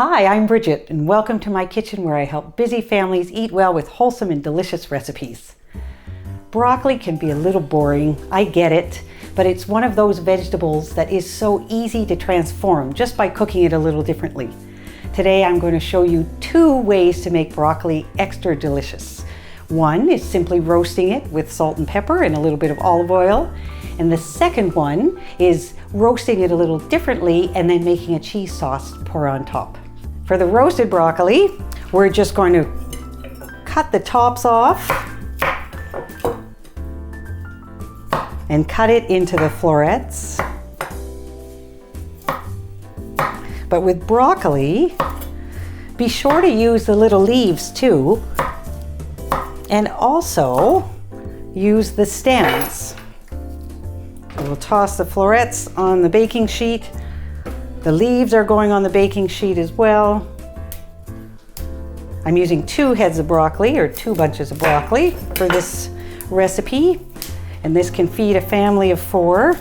Hi, I'm Bridget, and welcome to my kitchen where I help busy families eat well with wholesome and delicious recipes. Broccoli can be a little boring, I get it, but it's one of those vegetables that is so easy to transform just by cooking it a little differently. Today I'm going to show you 2 ways to make broccoli extra delicious. One is simply roasting it with salt and pepper and a little bit of olive oil. And the second one is roasting it a little differently and then making a cheese sauce to pour on top. For the roasted broccoli, we're just going to cut the tops off and cut it into the florets. But with broccoli, be sure to use the little leaves too, and also use the stems. So we'll toss the florets on the baking sheet. The leaves are going on the baking sheet as well. I'm using 2 heads of broccoli, or 2 bunches of broccoli for this recipe, and this can feed a family of 4.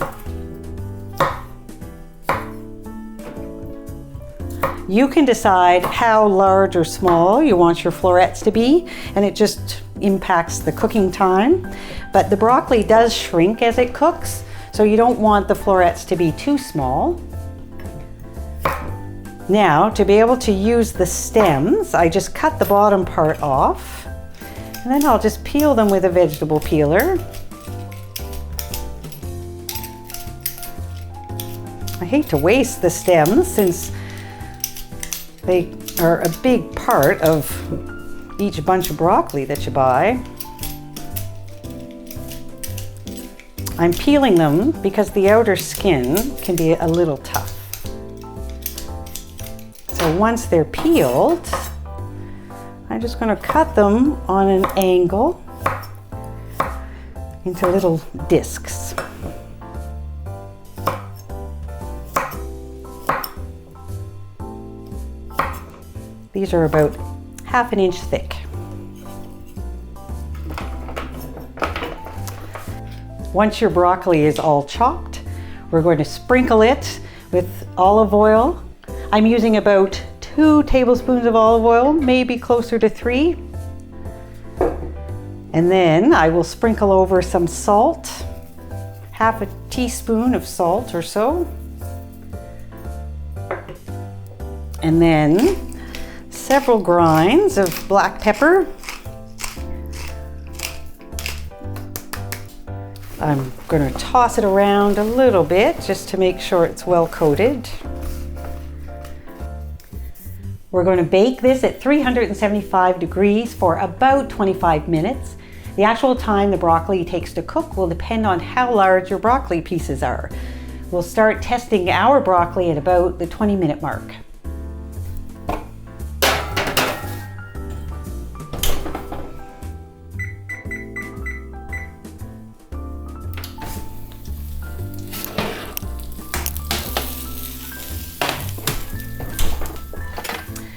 You can decide how large or small you want your florets to be, and it just impacts the cooking time. But the broccoli does shrink as it cooks, so you don't want the florets to be too small. Now, to be able to use the stems, I just cut the bottom part off, and then I'll just peel them with a vegetable peeler. I hate to waste the stems since they are a big part of each bunch of broccoli that you buy. I'm peeling them because the outer skin can be a little tough. So once they're peeled, I'm just going to cut them on an angle into little discs. These are about 1/2 inch thick. Once your broccoli is all chopped, we're going to sprinkle it with olive oil. I'm using about 2 tablespoons of olive oil, maybe closer to 3. And then I will sprinkle over some salt, 1/2 teaspoon of salt or so. And then several grinds of black pepper. I'm going to toss it around a little bit just to make sure it's well coated. We're going to bake this at 375 degrees for about 25 minutes. The actual time the broccoli takes to cook will depend on how large your broccoli pieces are. We'll start testing our broccoli at about the 20-minute mark.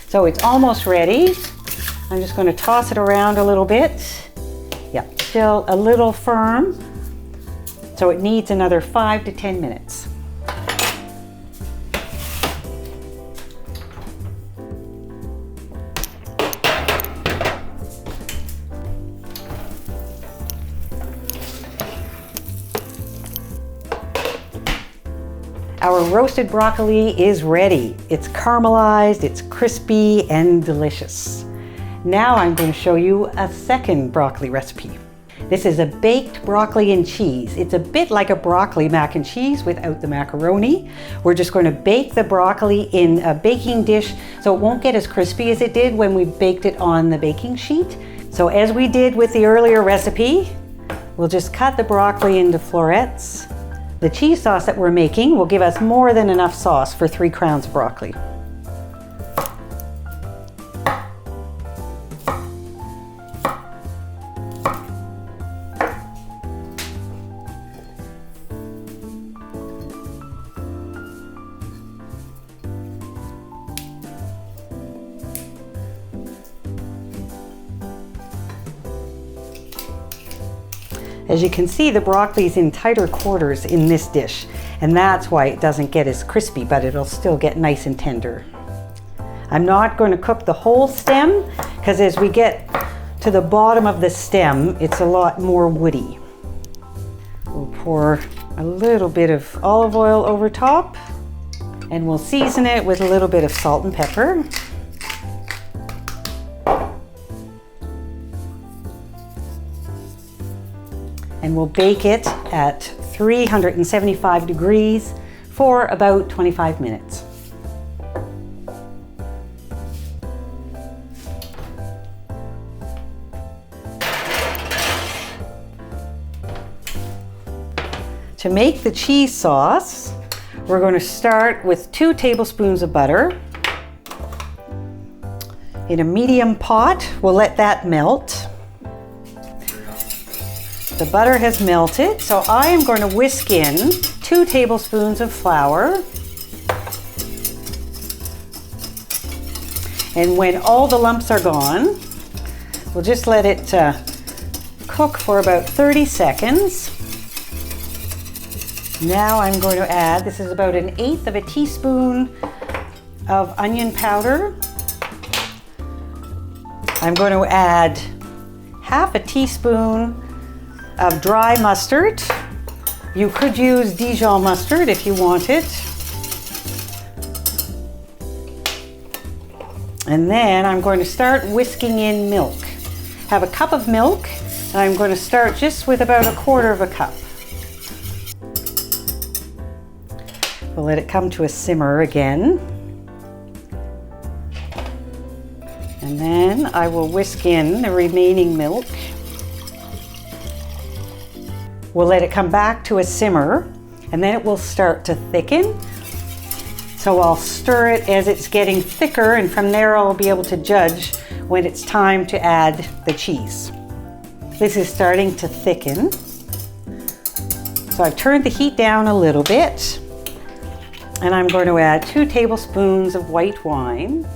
So it's almost ready. I'm just going to toss it around a little bit. Yeah, still a little firm. So it needs another 5 to 10 minutes. Our roasted broccoli is ready. It's caramelized, it's crispy and delicious. Now I'm going to show you a second broccoli recipe. This is a baked broccoli and cheese. It's a bit like a broccoli mac and cheese without the macaroni. We're just going to bake the broccoli in a baking dish so it won't get as crispy as it did when we baked it on the baking sheet. So as we did with the earlier recipe, we'll just cut the broccoli into florets. The cheese sauce that we're making will give us more than enough sauce for 3 crowns of broccoli. As you can see, the broccoli is in tighter quarters in this dish, and that's why it doesn't get as crispy, but it'll still get nice and tender. I'm not going to cook the whole stem because as we get to the bottom of the stem, it's a lot more woody. We'll pour a little bit of olive oil over top and we'll season it with a little bit of salt and pepper. And we'll bake it at 375 degrees for about 25 minutes. To make the cheese sauce, we're going to start with 2 tablespoons of butter. In a medium pot, we'll let that melt. The butter has melted, so I am going to whisk in 2 tablespoons of flour. And when all the lumps are gone, we'll just let it cook for about 30 seconds. Now I'm going to add, this is about 1/8 of a teaspoon of onion powder. I'm going to add 1/2 teaspoon of dry mustard. You could use Dijon mustard if you wanted. And then I'm going to start whisking in milk. Have a cup of milk, and I'm going to start just with about 1/4 cup. We'll let it come to a simmer again. And then I will whisk in the remaining milk. We'll let it come back to a simmer, and then it will start to thicken. So I'll stir it as it's getting thicker, and from there I'll be able to judge when it's time to add the cheese. This is starting to thicken. So I've turned the heat down a little bit, and I'm going to add 2 tablespoons of white wine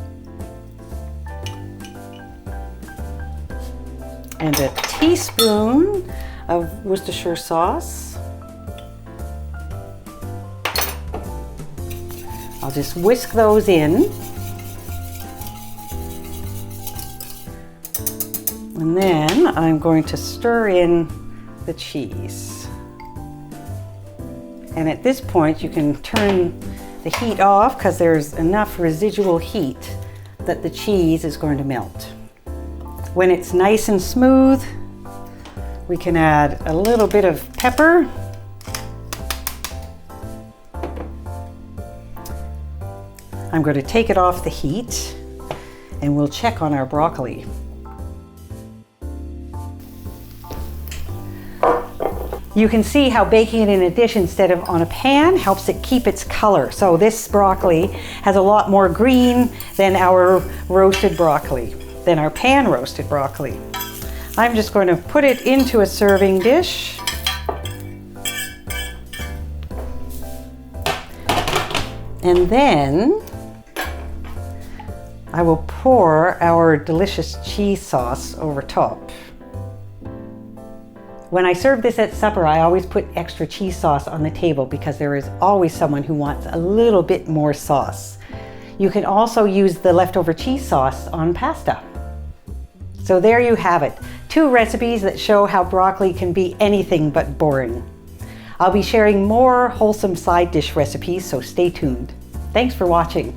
and a teaspoon of Worcestershire sauce. I'll just whisk those in. And then I'm going to stir in the cheese. And at this point you can turn the heat off because there's enough residual heat that the cheese is going to melt. When it's nice and smooth, we can add a little bit of pepper. I'm going to take it off the heat and we'll check on our broccoli. You can see how baking it in a dish instead of on a pan helps it keep its color. So this broccoli has a lot more green than our roasted broccoli, than our pan roasted broccoli. I'm just going to put it into a serving dish. And then I will pour our delicious cheese sauce over top. When I serve this at supper, I always put extra cheese sauce on the table because there is always someone who wants a little bit more sauce. You can also use the leftover cheese sauce on pasta. So there you have it, 2 recipes that show how broccoli can be anything but boring. I'll be sharing more wholesome side dish recipes, so stay tuned. Thanks for watching.